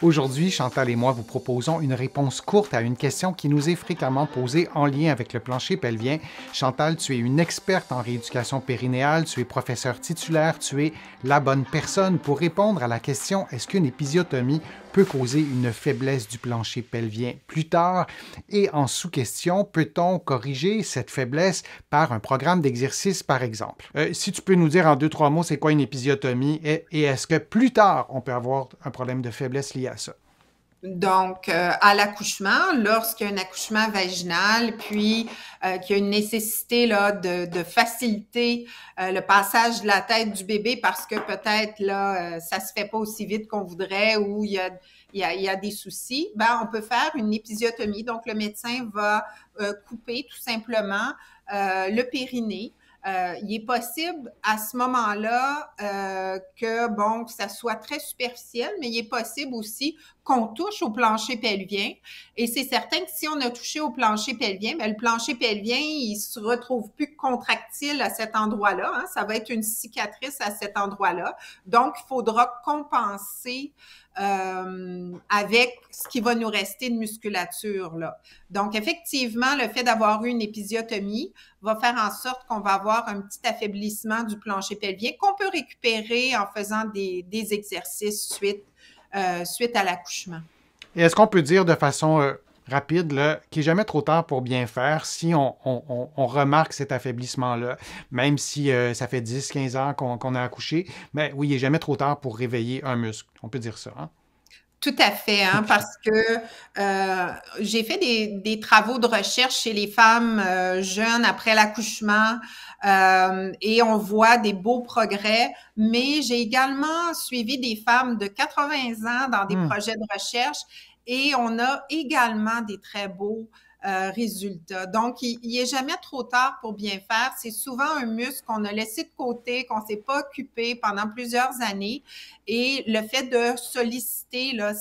Aujourd'hui, Chantal et moi vous proposons une réponse courte à une question qui nous est fréquemment posée en lien avec le plancher pelvien. Chantal, tu es une experte en rééducation périnéale, tu es professeure titulaire, tu es la bonne personne pour répondre à la question est-ce qu'une épisiotomie peut causer une faiblesse du plancher pelvien plus tard? Et en sous-question, peut-on corriger cette faiblesse par un programme d'exercice, par exemple? Si tu peux nous dire en deux, trois mots, c'est quoi une épisiotomie et est-ce que plus tard, on peut avoir un problème de faiblesse lié à ça? Donc, à l'accouchement, lorsqu'il y a un accouchement vaginal, puis qu'il y a une nécessité là, de faciliter le passage de la tête du bébé parce que peut-être là, ça se fait pas aussi vite qu'on voudrait ou il y a des soucis, ben, on peut faire une épisiotomie. Donc, le médecin va couper tout simplement le périnée. Il est possible à ce moment-là que ça soit très superficiel, mais il est possible aussi qu'on touche au plancher pelvien. Et c'est certain que si on a touché au plancher pelvien, bien, le plancher pelvien, il se retrouve plus contractile à cet endroit-là. Hein. Ça va être une cicatrice à cet endroit-là. Donc, il faudra compenser avec ce qui va nous rester de musculature là. Donc, effectivement, le fait d'avoir eu une épisiotomie va faire en sorte qu'on va avoir un petit affaiblissement du plancher pelvien qu'on peut récupérer en faisant des exercices suite à l'accouchement. Et est-ce qu'on peut dire de façon rapide qu'il n'est jamais trop tard pour bien faire si on remarque cet affaiblissement-là, même si ça fait 10, 15 ans qu'on a accouché, mais oui, il n'est jamais trop tard pour réveiller un muscle. On peut dire ça, hein? Tout à fait, hein, parce que j'ai fait des travaux de recherche chez les femmes jeunes après l'accouchement et on voit des beaux progrès, mais j'ai également suivi des femmes de 80 ans dans des projets de recherche et on a également des très beaux résultats. Donc, il est jamais trop tard pour bien faire. C'est souvent un muscle qu'on a laissé de côté, qu'on s'est pas occupé pendant plusieurs années. Et le fait de solliciter là,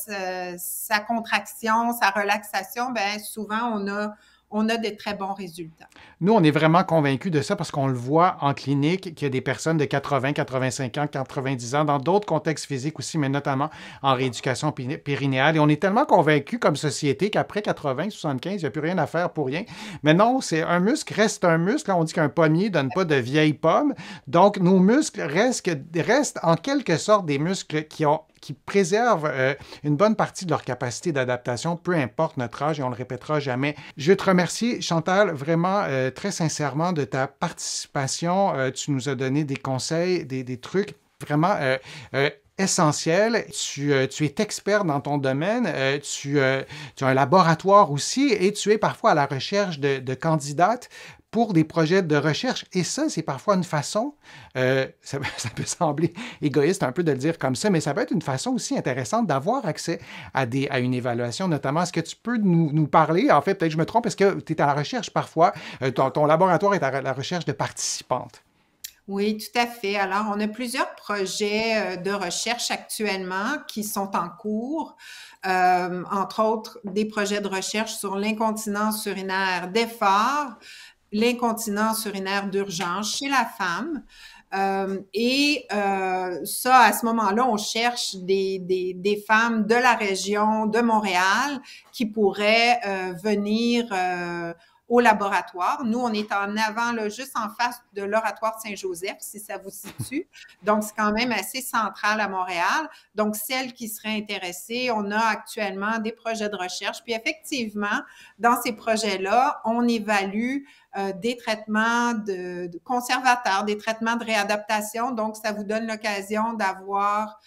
sa contraction, sa relaxation, ben souvent on a de très bons résultats. Nous, on est vraiment convaincus de ça parce qu'on le voit en clinique qu'il y a des personnes de 80, 85 ans, 90 ans, dans d'autres contextes physiques aussi, mais notamment en rééducation périnéale. Et on est tellement convaincus comme société qu'après 80, 75, il n'y a plus rien à faire pour rien. Mais non, c'est un muscle reste un muscle. On dit qu'un pommier ne donne pas de vieilles pommes. Donc, nos muscles restent en quelque sorte des muscles qui préservent une bonne partie de leur capacité d'adaptation, peu importe notre âge, et on le répétera jamais. Je te remercie, Chantal, vraiment très sincèrement de ta participation. Tu nous as donné des conseils, des trucs vraiment essentiels. Tu es expert dans ton domaine, tu as un laboratoire aussi et tu es parfois à la recherche de candidates pour des projets de recherche. Et ça, c'est parfois une façon, ça peut sembler égoïste un peu de le dire comme ça, mais ça peut être une façon aussi intéressante d'avoir accès à une évaluation, notamment. Est-ce que tu peux nous parler, en fait, peut-être que je me trompe, est-ce que tu es à la recherche parfois, ton laboratoire est à la recherche de participantes? Oui, tout à fait. Alors, on a plusieurs projets de recherche actuellement qui sont en cours, entre autres des projets de recherche sur l'incontinence urinaire d'effort, l'incontinence urinaire d'urgence chez la femme. Ça, à ce moment-là, on cherche des femmes de la région de Montréal qui pourraient venir au laboratoire. Nous, on est en avant, là, juste en face de l'Oratoire Saint-Joseph, si ça vous situe. Donc, c'est quand même assez central à Montréal. Donc, celles qui seraient intéressées, on a actuellement des projets de recherche. Puis, effectivement, dans ces projets-là, on évalue des traitements de conservateurs, des traitements de réadaptation. Donc, ça vous donne l'occasion d'avoir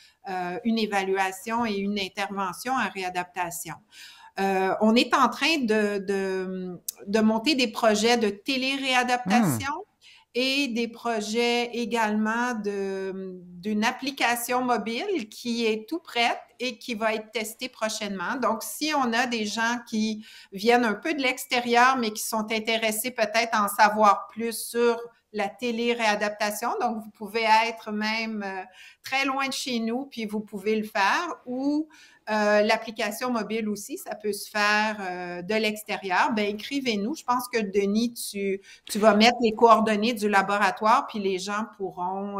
une évaluation et une intervention en réadaptation. On est en train de monter des projets de télé-réadaptation et des projets également d'une application mobile qui est tout prête et qui va être testée prochainement. Donc, si on a des gens qui viennent un peu de l'extérieur, mais qui sont intéressés peut-être à en savoir plus sur la télé-réadaptation, donc vous pouvez être même très loin de chez nous, puis vous pouvez le faire, ou l'application mobile aussi, ça peut se faire de l'extérieur. Ben écrivez-nous. Je pense que Denis, tu vas mettre les coordonnées du laboratoire, puis les gens pourront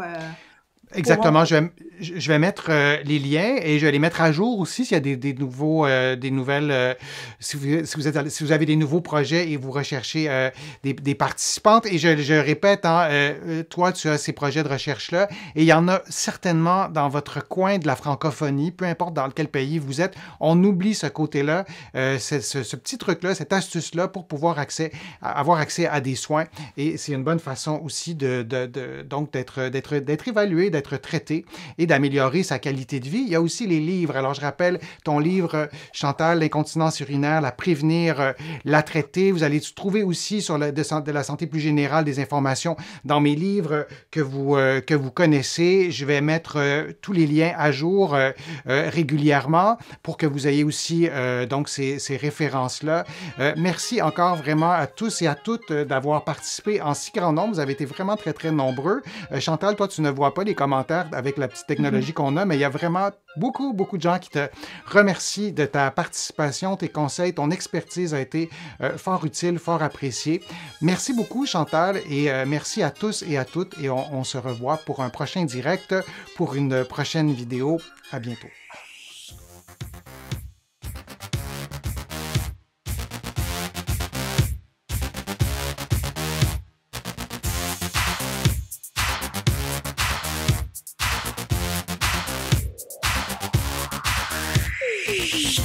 Exactement. Je vais mettre les liens et je vais les mettre à jour aussi s'il y a des nouveaux, des nouvelles. Si vous avez des nouveaux projets et vous recherchez des participantes. Et je répète, hein, toi, tu as ces projets de recherche-là et il y en a certainement dans votre coin de la francophonie, peu importe dans quel pays vous êtes. On oublie ce côté-là, ce petit truc-là, cette astuce-là pour pouvoir avoir accès à des soins. Et c'est une bonne façon aussi donc d'être évalué, d'être traité et d'améliorer sa qualité de vie. Il y a aussi les livres. Alors, je rappelle ton livre, Chantal, l'incontinence urinaire, la prévenir, la traiter. Vous allez trouver aussi sur de la santé plus générale des informations dans mes livres que vous connaissez. Je vais mettre tous les liens à jour régulièrement pour que vous ayez aussi donc ces références-là. Merci encore vraiment à tous et à toutes d'avoir participé en si grand nombre. Vous avez été vraiment très, très nombreux. Chantal, toi, tu ne vois pas les commentaires avec la petite technologie qu'on a, mais il y a vraiment beaucoup, beaucoup de gens qui te remercient de ta participation, tes conseils, ton expertise a été fort utile, fort appréciée. Merci beaucoup, Chantal, et merci à tous et à toutes, et on se revoit pour un prochain direct, pour une prochaine vidéo. À bientôt. Shh.